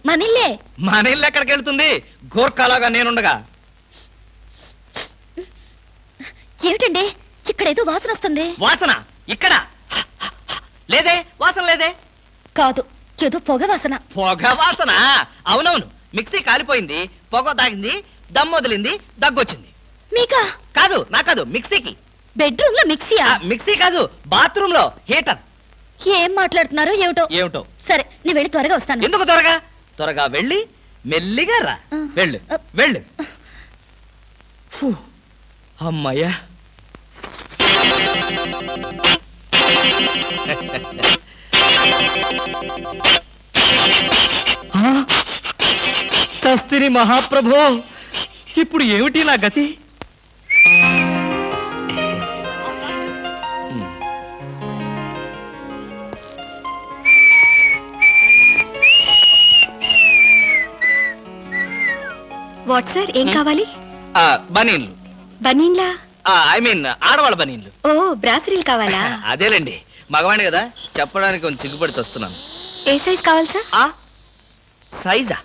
మనిల్లే. మన ఇల్లు ఎక్కడికి వెళ్తుంది? గోర్ఖాలాగా నేనుండగా. ఏమిటండి ఇక్కడేదో వాసన వస్తుంది? వాసన ఇక్కడ లేదే, వాసన లేదే. కాదు, ఏదో పొగ వాసన. పొగ వాసన? అవునవును, మిక్సీ కాలిపోయింది, పొగ తాగింది, దమ్ వదిలింది, దగ్గొచ్చింది. మీకా? కాదు, నా కాదు, మిక్సీకి. బెడ్రూమ్ లో మిక్సీయా? మిక్సీ కాదు, బాత్రూమ్ లో హీటర్. ఏం మాట్లాడుతున్నారో ఏమిటో. ఏమిటో. సరే, నేను వెళ్ళి త్వరగా వస్తాను. ఎందుకు త్వరగా? త్వరగా వెళ్ళి మెల్లిగా రా. వెళ్ళు వెళ్ళు. అమ్మయ్యా. చస్తిని మహాప్రభు, ఇప్పుడు ఏమిటి నా గతి? వాట్ సార్, ఏం కావాలి? బనీన్లు. బనీన్లా? ఐ మీన్ ఆడవాళ్ళ బనీన్లు. ఓ, బ్రాసరీలు కావాలా? అదేలేండి, మగవాణి కదా, చెప్పడానికి కొంచెం సిగ్గుపడి వస్తున్నాను. ఏ సైజ్ కావాలి సార్? సైజా?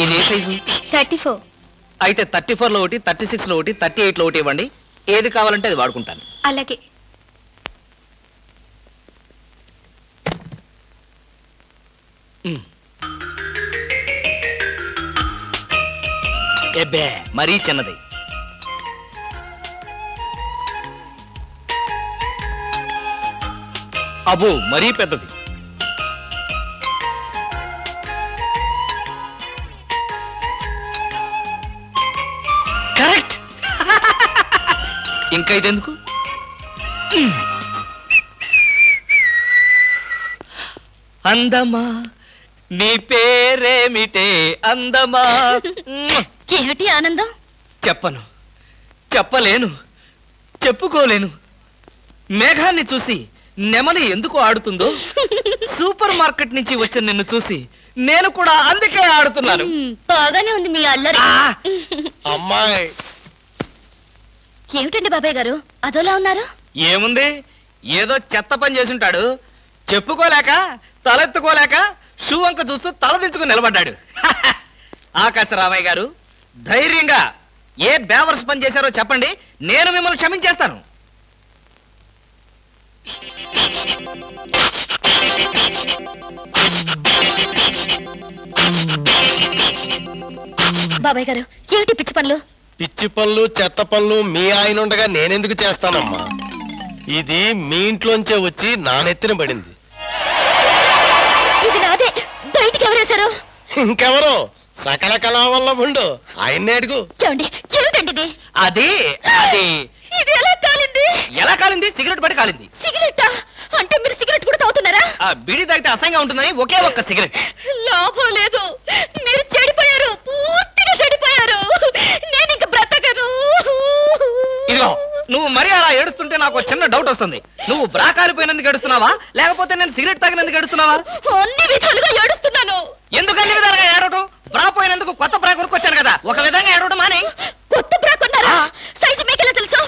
ఇది ఏ సైజు? 34. అయితే 34 లో ఒకటి, 36 లో ఒకటి, 38 లో ఒకటి ఇవ్వండి. ఏది కావాలంటే అది వాడుకుంటాను. అలాగే. ఎబ్బే, మరీ చిన్నది. అబ్బో, మరీ పెద్దది. కరెక్ట్. ఇంకా ఇదెందుకు? అందమా, నీ పేరేమిటే అందమా? ఏమిటి ఆనందం? చెప్పను, చెప్పలేను, చెప్పుకోలేను. మేఘాన్ని చూసి నెమలి ఎందుకు ఆడుతుందో, సూపర్ మార్కెట్ నుంచి వచ్చిన నిన్ను చూసి నేను కూడా అందుకే ఆడుతున్నాను. బాగానే ఉంది మీ అల్లరి. అమ్మాయి. ఏమిటండి బాబాయ్ గారు అదోలా ఉన్నారు? ఏముంది, ఏదో చెత్త పని చేసుంటాడు, చెప్పుకోలేక తలెత్తుకోలేక షూ వంక చూస్తూ తలదించుకుని నిలబడ్డాడు. ఆకాశరామయ్య గారు, ధైర్యంగా ఏ బేవర్స్ పని చేశారో చెప్పండి, నేను మిమ్మల్ని క్షమించేస్తాను. బాబాయ్ గారు, ఏమిటి పిచ్చి పనులు? పిచ్చి పనులు చెత్త పనులు మీ ఆయన ఉండగా నేనెందుకు చేస్తానమ్మా? ఇది మీ ఇంట్లోంచే వచ్చి నా నెత్తిన పడింది. ఇది నాదే, బయటికి ఎవరేశారు? ఇంకెవరో సకల కళావల్లభుండు, ఆయన్నే అడుగు. ఏమండి, ఏమిటండి ఇది? అది అది ఇది ఎలా కాలింది? ఎలా కాలింది? సిగరెట్ పడి కాలింది. సిగరెట్టా? అంటే మీరు సిగరెట్ కూడా తాగుతున్నారా? బీడీ తాగితే అసహ్యంగా ఉంటుందని ఒకే ఒక్క సిగరెట్. లాభం లేదు, మీరు చెడిపోయారు, పూర్తిగా చెడిపోయారు. నేను ఇంక బ్రతకను. ఇదిగో, నువ్వు మరీ అలా ఏడుస్తుంటే నాకు చిన్న డౌట్ వస్తుంది. నువ్వు బ్రా కాలిపోయినందుకు ఏడుస్తున్నావా, లేకపోతే నేను సిగరెట్ తాగినందుకు ఏడుస్తున్నావా? అన్ని విధాలుగా ఏడుస్తున్నాను. ఎందుకు అన్ని విధాలుగా ఏడవటం? బ్రా పోయినందుకు కొత్త బ్రా కొనుక్కొచ్చాను కదా, ఒక విధంగా ఏడవడం మానే. కొత్త బ్రా కొన్నారా? సైజు మీకెలా తెలుసు?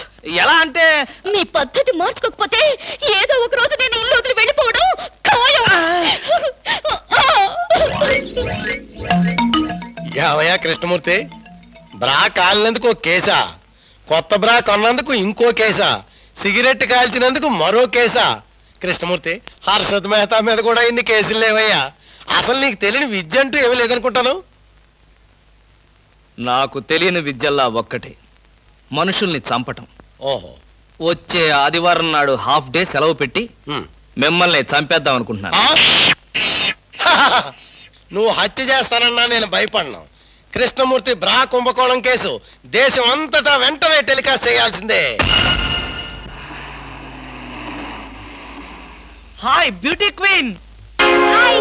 ఎలా అంటే, మీ పద్ధతి మార్చుకోకపోతే ఏదో ఒక రోజు నేను ఇల్లు వదిలి వెళ్ళిపోవడం ఖాయం. యావయ్యా కృష్ణమూర్తి, బ్రా కాలినందుకు ఒక కేసా, కొత్త బ్రా కొన్నందుకు ఇంకో కేసా, సిగరెట్ కాల్చినందుకు మరో కేసా? కృష్ణమూర్తి, హర్షద్ మెహతా మీద కూడా ఇన్ని కేసులు లేవయ్యా. అసలు నీకు తెలియని విద్య అంటూ ఏమీ లేదనుకుంటాను. నాకు తెలియని విద్యల్లా ఒక్కటే, మనుషుల్ని చంపటం. ఓహో. వచ్చే ఆదివారం నాడు హాఫ్ డే సెలవు పెట్టి మిమ్మల్ని చంపేద్దాం అనుకుంటున్నాను. నువ్వు హత్య చేస్తానన్నా నేను భయపడ్ను. కృష్ణమూర్తి బ్రా కుంభకోణం కేసు దేశం అంతటా వెంటనే టెలికాస్ట్ చేయాల్సిందే. Hi beauty queen. హాయ్.